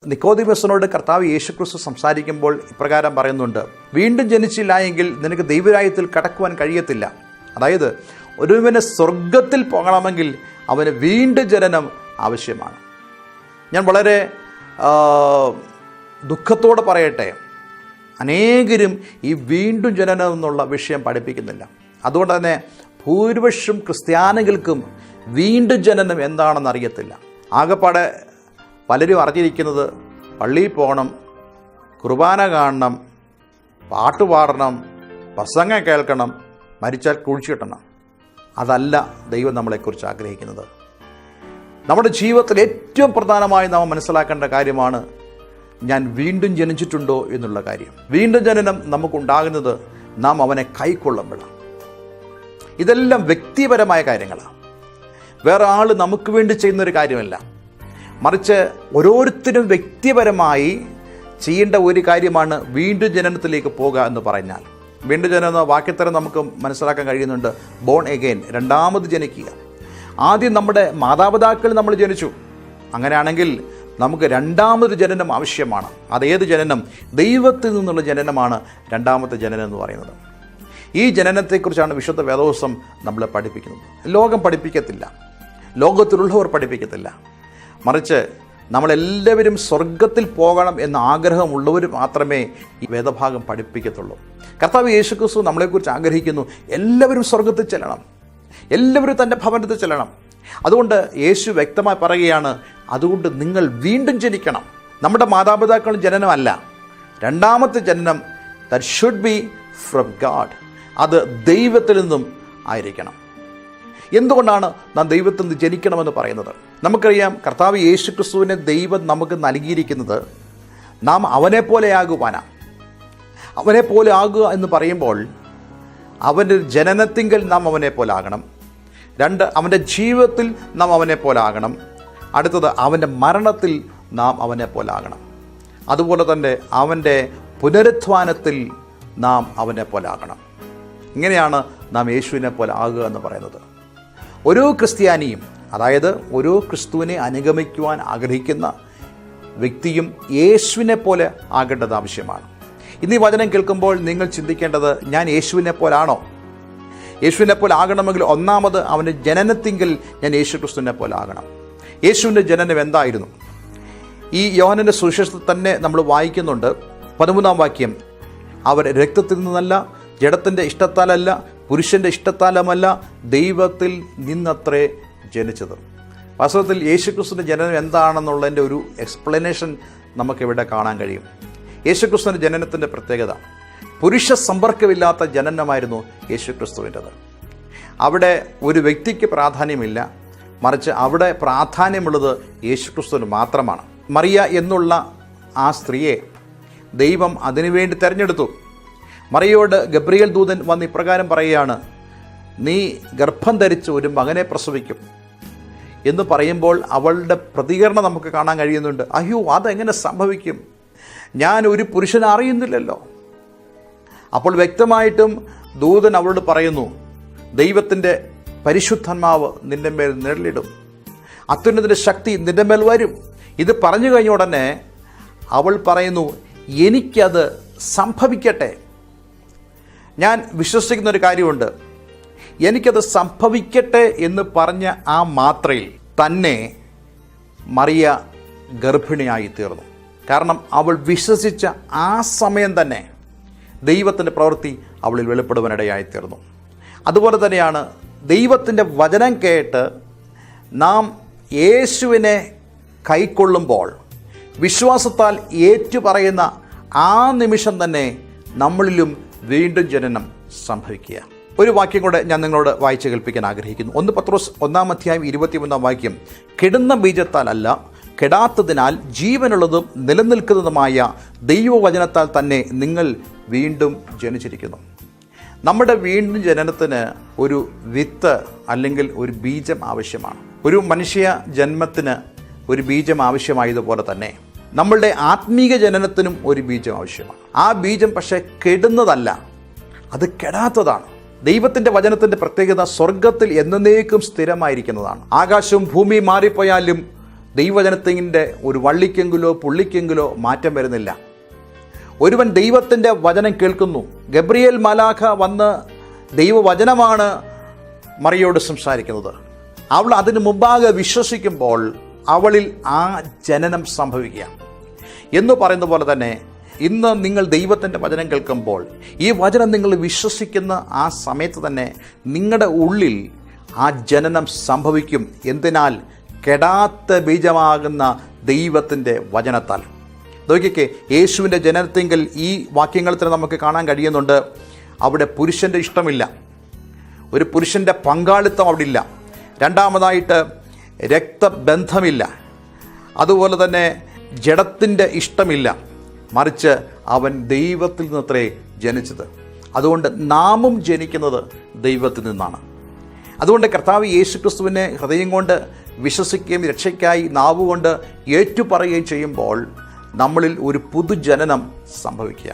നിക്കോദിമസിനോട് കർത്താവ് യേശുക്രിസ്തു സംസാരിക്കുമ്പോൾ ഇപ്രകാരം പറയുന്നുണ്ട്, വീണ്ടും ജനിച്ചില്ല എങ്കിൽ നിനക്ക് ദൈവരാജ്യത്തിൽ കടക്കുവാൻ കഴിയത്തില്ല. അതായത് ഒരുവന് സ്വർഗത്തിൽ പോകണമെങ്കിൽ അവന് വീണ്ടും ജനനം ആവശ്യമാണ്. ഞാൻ വളരെ ദുഃഖത്തോടെ പറയട്ടെ, അനേകരും ഈ വീണ്ടും ജനനം എന്നുള്ള വിഷയം പഠിപ്പിക്കുന്നില്ല. അതുകൊണ്ട് തന്നെ ഭൂരിപക്ഷം ക്രിസ്ത്യാനികൾക്കും വീണ്ടും ജനനം എന്താണെന്ന് അറിയത്തില്ല. ആകെപ്പാടെ പലരും അറിഞ്ഞിരിക്കുന്നത് പള്ളിയിൽ പോകണം, കുർബാന കാണണം, പാട്ട് പാടണം, പ്രസംഗം കേൾക്കണം, മരിച്ചാൽ കുഴിച്ചു കിട്ടണം. അതല്ല ദൈവം നമ്മളെക്കുറിച്ച് ആഗ്രഹിക്കുന്നത്. നമ്മുടെ ജീവിതത്തിൽ ഏറ്റവും പ്രധാനമായി നാം മനസ്സിലാക്കേണ്ട കാര്യമാണ് ഞാൻ വീണ്ടും ജനിച്ചിട്ടുണ്ടോ എന്നുള്ള കാര്യം. വീണ്ടും ജനനം നമുക്കുണ്ടാകുന്നത് നാം അവനെ കൈക്കൊള്ളുമ്പോഴാണ്. ഇതെല്ലാം വ്യക്തിപരമായ കാര്യങ്ങളാണ്. വേറെ ആൾ നമുക്ക് വേണ്ടി ചെയ്യുന്നൊരു കാര്യമല്ല, മറിച്ച് ഓരോരുത്തരും വ്യക്തിപരമായി ചെയ്യേണ്ട ഒരു കാര്യമാണ് വീണ്ടും ജനനത്തിലേക്ക് പോകുക എന്ന് പറഞ്ഞാൽ. വീണ്ടും ജനനം എന്ന വാക്യത്തരം നമുക്ക് മനസ്സിലാക്കാൻ കഴിയുന്നുണ്ട്. ബോൺ എഗെയിൻ, രണ്ടാമത് ജനിക്കുക. ആദ്യം നമ്മുടെ മാതാപിതാക്കൾ നമ്മൾ ജനിച്ചു, അങ്ങനെയാണെങ്കിൽ നമുക്ക് രണ്ടാമതൊരു ജനനം ആവശ്യമാണ്. അതേത് ജനനം? ദൈവത്തിൽ നിന്നുള്ള ജനനമാണ് രണ്ടാമത്തെ ജനനം എന്ന് പറയുന്നത്. ഈ ജനനത്തെക്കുറിച്ചാണ് വിശുദ്ധ വേദോസം നമ്മളെ പഠിപ്പിക്കുന്നത്. ലോകം പഠിപ്പിക്കത്തില്ല, ലോകത്തിലുള്ളവർ പഠിപ്പിക്കത്തില്ല. മറിച്ച് നമ്മളെല്ലാവരും സ്വർഗത്തിൽ പോകണം എന്ന ആഗ്രഹമുള്ളവർ മാത്രമേ ഈ വേദഭാഗം പഠിപ്പിക്കത്തുള്ളൂ. കർത്താവ് യേശുക്രിസ്തു നമ്മളെക്കുറിച്ച് ആഗ്രഹിക്കുന്നു, എല്ലാവരും സ്വർഗത്തിൽ ചെല്ലണം, എല്ലാവരും തൻ്റെ ഭവനത്തിൽ ചെല്ലണം. അതുകൊണ്ട് യേശു വ്യക്തമായി പറയുകയാണ്, അതുകൊണ്ട് നിങ്ങൾ വീണ്ടും ജനിക്കണം. നമ്മുടെ മാതാപിതാക്കളുടെ ജനനമല്ല, രണ്ടാമത്തെ ജനനം that should be from God. അത് ദൈവത്തിൽ നിന്നും ആയിരിക്കണം. എന്തുകൊണ്ടാണ് നാം ദൈവത്തിൽ നിന്ന് ജനിക്കണമെന്ന് പറയുന്നത്? നമുക്കറിയാം, കർത്താവ് യേശുക്രിസ്തുവിനെ ദൈവം നമുക്ക് നൽകിയിരിക്കുന്നത് നാം അവനെപ്പോലെ ആകുവാനാണ്. അവനെപ്പോലെ ആകുക എന്ന് പറയുമ്പോൾ അവൻ്റെ ജനനത്തിങ്കൽ നാം അവനെപ്പോലെ ആകണം. 2, അവൻ്റെ ജീവിതത്തിൽ നാം അവനെപ്പോലെ ആകണം. അടുത്തത്, അവൻ്റെ മരണത്തിൽ നാം അവനെപ്പോലെ ആകണം. അതുപോലെ തന്നെ അവൻ്റെ പുനരുത്ഥാനത്തിൽ നാം അവനെപ്പോലെ ആകണം. ഇങ്ങനെയാണ് നാം യേശുവിനെ പോലെ ആകുക എന്ന് പറയുന്നത്. ഓരോ ക്രിസ്ത്യാനിയും, അതായത് ഓരോ ക്രിസ്തുവിനെ അനുഗമിക്കുവാൻ ആഗ്രഹിക്കുന്ന വ്യക്തിയും യേശുവിനെ പോലെ ആകേണ്ടത് ആവശ്യമാണ്. ഇന്ന് ഈ വചനം കേൾക്കുമ്പോൾ നിങ്ങൾ ചിന്തിക്കേണ്ടത്, ഞാൻ യേശുവിനെ പോലാണോ? യേശുവിനെ പോലെ ആകണമെങ്കിൽ ഒന്നാമത് അവൻ്റെ ജനനത്തിങ്കിൽ ഞാൻ യേശു ക്രിസ്തുവിനെ പോലെ ആകണം. യേശുവിൻ്റെ ജനനം എന്തായിരുന്നു? ഈ യോഹന്നൻ്റെ സുവിശേഷത്തിൽ തന്നെ നമ്മൾ വായിക്കുന്നുണ്ട്. 13-ാം വാക്യം, അവർ രക്തത്തിൽ നിന്നല്ല, ജഡത്തിൻ്റെ ഇഷ്ടത്താലല്ല, പുരുഷൻ്റെ ഇഷ്ടത്താലുമല്ല, ദൈവത്തിൽ നിന്നത്രേ ജനിച്ചത്. വാസ്തവത്തിൽ യേശുക്രിസ്തുവിൻ്റെ ജനനം എന്താണെന്നുള്ളതിൻ്റെ ഒരു എക്സ്പ്ലനേഷൻ നമുക്കിവിടെ കാണാൻ കഴിയും. യേശുക്രിസ്തുവിൻ്റെ ജനനത്തിൻ്റെ പ്രത്യേകത, പുരുഷ സമ്പർക്കമില്ലാത്ത ജനനമായിരുന്നു യേശുക്രിസ്തുവിൻ്റെത്. അവിടെ ഒരു വ്യക്തിക്ക് പ്രാധാന്യമില്ല, മറിച്ച് അവിടെ പ്രാധാന്യമുള്ളത് യേശുക്രിസ്തുവിന് മാത്രമാണ്. മറിയ എന്നുള്ള ആ സ്ത്രീയെ ദൈവം അതിനുവേണ്ടി തിരഞ്ഞെടുത്തു. മറിയയോട് ഗബ്രിയേൽ ദൂതൻ വന്ന് ഇപ്രകാരം പറയുകയാണ്, നീ ഗർഭം ധരിച്ച് ഒരു മകനെ പ്രസവിക്കും എന്ന് പറയുമ്പോൾ അവളുടെ പ്രതികരണം നമുക്ക് കാണാൻ കഴിയുന്നുണ്ട്. അയ്യോ, അതെങ്ങനെ സംഭവിക്കും? ഞാൻ ഒരു പുരുഷനെ അറിയുന്നില്ലല്ലോ. അപ്പോൾ വ്യക്തമായിട്ടും ദൂതൻ അവളോട് പറയുന്നു, ദൈവത്തിൻ്റെ പരിശുദ്ധാത്മാവ് നിൻ്റെ മേൽ നിഴലിടും, അത്യുന്നതിൻ്റെ ശക്തി നിൻ്റെ മേൽ വരും. ഇത് പറഞ്ഞു കഴിഞ്ഞ ഉടനെ അവൾ പറയുന്നു, എനിക്കത് സംഭവിക്കട്ടെ. ഞാൻ വിശ്വസിക്കുന്നൊരു കാര്യമുണ്ട്, എനിക്കത് സംഭവിക്കട്ടെ എന്ന് പറഞ്ഞ ആ മാത്രയിൽ തന്നെ മറിയ ഗർഭിണിയായി തീർന്നു. കാരണം അവൾ വിശ്വസിച്ച ആ സമയം തന്നെ ദൈവത്തിൻ്റെ പ്രവൃത്തി അവളിൽ വെളിപ്പെടുവാനിടയായി തീർന്നു. അതുപോലെ തന്നെയാണ് ദൈവത്തിൻ്റെ വചനം കേട്ട് നാം യേശുവിനെ കൈക്കൊള്ളുമ്പോൾ, വിശ്വാസത്താൽ ഏറ്റുപറയുന്ന ആ നിമിഷം തന്നെ നമ്മളിലും വീണ്ടും ജനനം സംഭവിക്കുക. ഒരു വാക്യം കൂടെ ഞാൻ നിങ്ങളോട് വായിച്ച് കേൾപ്പിക്കാൻ ആഗ്രഹിക്കുന്നു. 1 പത്രോസ് 1-ാം അധ്യായം 21-ാം വാക്യം, കെടുന്ന ബീജത്താലല്ല, കെടാത്തതിനാൽ ജീവനുള്ളതും നിലനിൽക്കുന്നതുമായ ദൈവവചനത്താൽ തന്നെ നിങ്ങൾ വീണ്ടും ജനിച്ചിരിക്കുന്നു. നമ്മുടെ വീണ്ടും ജനനത്തിന് ഒരു വിത്ത് അല്ലെങ്കിൽ ഒരു ബീജം ആവശ്യമാണ്. ഒരു മനുഷ്യ ജന്മത്തിന് ഒരു ബീജം ആവശ്യമായതുപോലെ തന്നെ നമ്മളുടെ ആത്മീക ജനനത്തിനും ഒരു ബീജം ആവശ്യമാണ്. ആ ബീജം പക്ഷേ കെടുന്നതല്ല, അത് കെടാത്തതാണ്. ദൈവത്തിൻ്റെ വചനത്തിൻ്റെ പ്രത്യേകത സ്വർഗത്തിൽ എന്നേക്കും സ്ഥിരമായിരിക്കുന്നതാണ്. ആകാശവും ഭൂമിയും മാറിപ്പോയാലും ദൈവവചനത്തിൻ്റെ ഒരു വള്ളിക്കെങ്കിലോ പുള്ളിക്കെങ്കിലോ മാറ്റം വരുന്നില്ല. ഒരുവൻ ദൈവത്തിൻ്റെ വചനം കേൾക്കുന്നു. ഗബ്രിയേൽ മാലാഖ വന്ന് ദൈവവചനമാണ് മറിയോട് സംസാരിക്കുന്നത്. അവൾ അതിന് മുമ്പാകെ വിശ്വസിക്കുമ്പോൾ അവളിൽ ആ ജനനം സംഭവിക്കുക എന്ന് പറയുന്ന പോലെ തന്നെ ഇന്ന് നിങ്ങൾ ദൈവത്തിൻ്റെ വചനം കേൾക്കുമ്പോൾ ഈ വചനം നിങ്ങൾ വിശ്വസിക്കുന്ന ആ സമയത്ത് തന്നെ നിങ്ങളുടെ ഉള്ളിൽ ആ ജനനം സംഭവിക്കും. എന്തിനാൽ? കെടാത്ത ബീജമാകുന്ന ദൈവത്തിൻ്റെ വചനത്താൽ. നോക്കിക്കേ, യേശുവിൻ്റെ ജനനത്തെങ്കിൽ ഈ വാക്യങ്ങളിൽ തന്നെ നമുക്ക് കാണാൻ കഴിയുന്നുണ്ട്. അവിടെ പുരുഷൻ്റെ ഇഷ്ടമില്ല, ഒരു പുരുഷൻ്റെ പങ്കാളിത്തം അവിടെ ഇല്ല. രണ്ടാമതായിട്ട് രക്തബന്ധമില്ല, അതുപോലെ തന്നെ ജഡത്തിൻ്റെ ഇഷ്ടമില്ല, മറിച്ച് അവൻ ദൈവത്തിൽ നിന്നത്രേ ജനിച്ചത്. അതുകൊണ്ട് നാമും ജനിക്കുന്നത് ദൈവത്തിൽ നിന്നാണ്. അതുകൊണ്ട് കർത്താവ് യേശുക്രിസ്തുവിനെ ഹൃദയം കൊണ്ട് വിശ്വസിക്കുകയും രക്ഷയ്ക്കായി നാവുകൊണ്ട് ഏറ്റുപറയുകയും ചെയ്യുമ്പോൾ നമ്മളിൽ ഒരു പുതുജനനം സംഭവിക്കുക.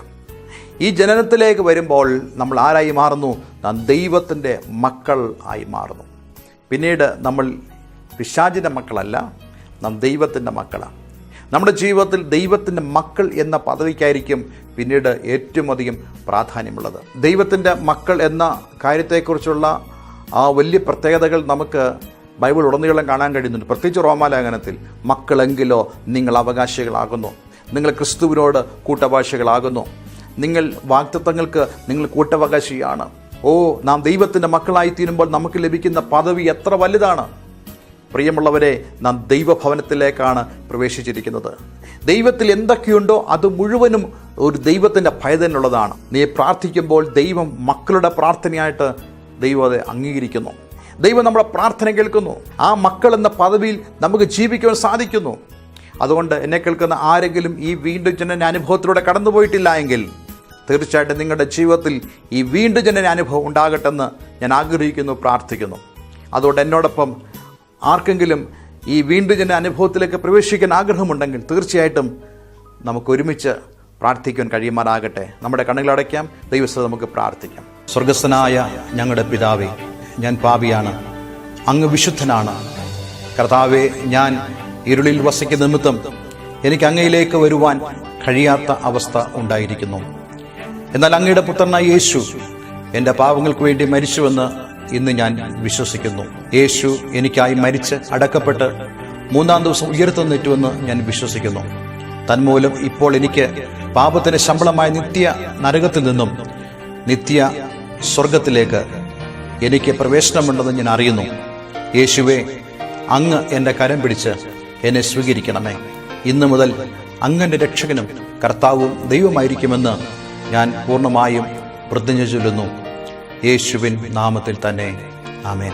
ഈ ജനനത്തിലേക്ക് വരുമ്പോൾ നമ്മൾ ആരായി മാറുന്നു? നാം ദൈവത്തിൻ്റെ മക്കൾ ആയി മാറുന്നു. പിന്നീട് നമ്മൾ പിശാചിൻ്റെ മക്കളല്ല, നാം ദൈവത്തിൻ്റെ മക്കളാണ്. നമ്മുടെ ജീവിതത്തിൽ ദൈവത്തിൻ്റെ മക്കൾ എന്ന പദവിക്കായിരിക്കും പിന്നീട് ഏറ്റവും അധികം പ്രാധാന്യമുള്ളത്. ദൈവത്തിൻ്റെ മക്കൾ എന്ന കാര്യത്തെക്കുറിച്ചുള്ള ആ വലിയ പ്രത്യേകതകൾ നമുക്ക് ബൈബിൾ ഉടനീളം കാണാൻ കഴിയുന്നുണ്ട്. പ്രത്യേകിച്ച് റോമാലേഖനത്തിൽ മക്കളെങ്കിലോ നിങ്ങൾ അവകാശികളാകുന്നു, നിങ്ങൾ ക്രിസ്തുവിനോട് കൂട്ടവകാശികളാകുന്നു, നിങ്ങൾ വാഗ്ദത്തങ്ങൾക്ക് നിങ്ങൾ കൂട്ടവകാശിയാണ്. നാം ദൈവത്തിൻ്റെ മക്കളായി തീരുമ്പോൾ നമുക്ക് ലഭിക്കുന്ന പദവി എത്ര വലുതാണ്. പ്രിയമുള്ളവരെ, നാം ദൈവഭവനത്തിലേക്കാണ് പ്രവേശിച്ചിരിക്കുന്നത്. ദൈവത്തിൽ എന്തൊക്കെയുണ്ടോ അത് മുഴുവനും ഒരു ദൈവത്തിൻ്റെ ഭയത്തിനുള്ളതാണ്. നീ പ്രാർത്ഥിക്കുമ്പോൾ ദൈവം മക്കളുടെ പ്രാർത്ഥനയായിട്ട് ദൈവം അത് അംഗീകരിക്കുന്നു. ദൈവം നമ്മുടെ പ്രാർത്ഥന കേൾക്കുന്നു. ആ മക്കൾ എന്ന പദവിയിൽ നമുക്ക് ജീവിക്കുവാൻ സാധിക്കുന്നു. അതുകൊണ്ട് എന്നെ കേൾക്കുന്ന ആരെങ്കിലും ഈ വീണ്ടും ജനന അനുഭവത്തിലൂടെ കടന്നുപോയിട്ടില്ല എങ്കിൽ തീർച്ചയായിട്ടും നിങ്ങളുടെ ജീവിതത്തിൽ ഈ വീണ്ടും ജനന അനുഭവം ഉണ്ടാകട്ടെന്ന് ഞാൻ ആഗ്രഹിക്കുന്നു, പ്രാർത്ഥിക്കുന്നു. അതുകൊണ്ട് എന്നോടൊപ്പം ആർക്കെങ്കിലും ഈ വീണ്ടും ജനന അനുഭവത്തിലേക്ക് പ്രവേശിക്കാൻ ആഗ്രഹമുണ്ടെങ്കിൽ തീർച്ചയായിട്ടും നമുക്ക് ഒരുമിച്ച് പ്രാർത്ഥിക്കാൻ കഴിയുമാറാകട്ടെ. നമ്മുടെ കണ്ണുകളടയ്ക്കാം, ദൈവസ്ഥ നമുക്ക് പ്രാർത്ഥിക്കാം. സ്വർഗസ്ഥനായ ഞങ്ങളുടെ പിതാവേ, ഞാൻ പാപിയാണ്, അങ്ങ് വിശുദ്ധനാണ്. കർത്താവേ, ഞാൻ ഇരുളിൽ വസിക്കുന്ന നിമിത്തം എനിക്ക് അങ്ങയിലേക്ക് വരുവാൻ കഴിയാത്ത അവസ്ഥ ഉണ്ടായിരിക്കുന്നു. എന്നാൽ അങ്ങയുടെ പുത്രനായ യേശു എൻ്റെ പാപങ്ങൾക്ക് വേണ്ടി മരിച്ചുവെന്ന് ഇന്ന് ഞാൻ വിശ്വസിക്കുന്നു. യേശു എനിക്കായി മരിച്ച് അടക്കപ്പെട്ട് മൂന്നാം ദിവസം ഉയർത്തെഴുന്നേറ്റുവെന്ന് ഞാൻ വിശ്വസിക്കുന്നു. തന്മൂലം ഇപ്പോൾ എനിക്ക് പാപത്തിന് ശമ്പളമായ നിത്യ നരകത്തിൽ നിന്നും നിത്യ സ്വർഗത്തിലേക്ക് എനിക്ക് പ്രവേശനമുണ്ടെന്ന് ഞാൻ അറിയുന്നു. യേശുവേ, അങ്ങ് എൻ്റെ കരം പിടിച്ച് എന്നെ സ്വീകരിക്കണമേ. ഇന്നു മുതൽ അങ്ങൻ്റെ രക്ഷകനും കർത്താവും ദൈവമായിരിക്കുമെന്ന് ഞാൻ പൂർണ്ണമായും പ്രതിജ്ഞ ചൊല്ലുന്നു. യേശുവിൻ നാമത്തിൽ തന്നെ. ആമേൻ.